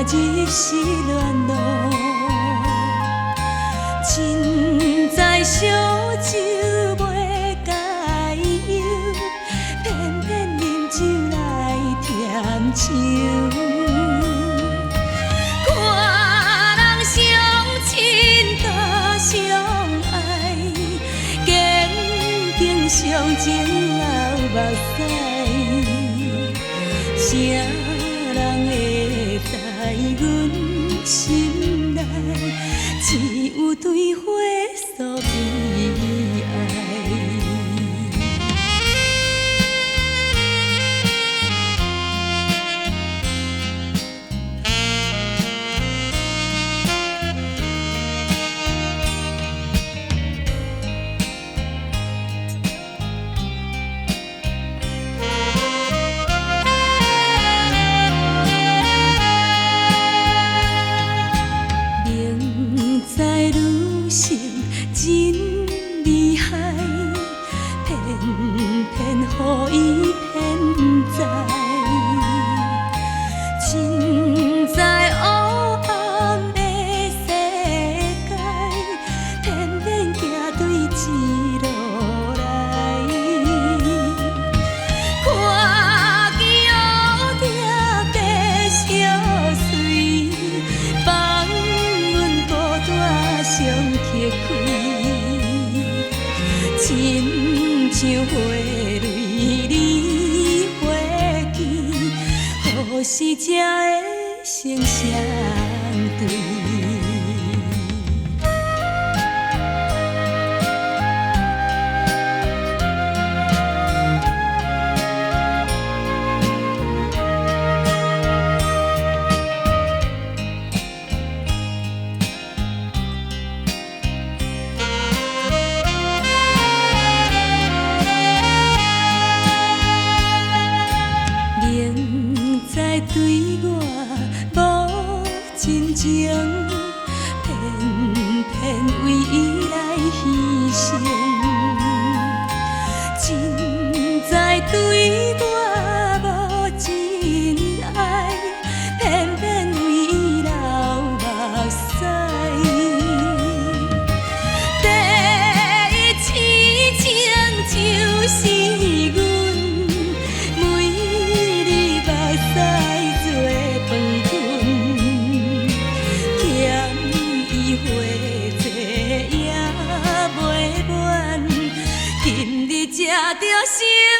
日是恋路，凊彩烧酒袂解忧，偏偏饮酒来添愁。看人相亲甲相爱，坚定相情流目屎，啥人会知阮心内，只有对花所悲哀。真厉害，偏偏予伊偏在，凊彩黑暗的世界，偏偏行对一路来。看见乌蝶白相随，放阮孤单相乞开。亲像花蕊离花期，何时才会成相对？对我无真情，偏偏为伊来牺牲。凊彩对我无真爱，偏偏为伊流目屎。第一痴情就是阮，每日目屎。今日才着成。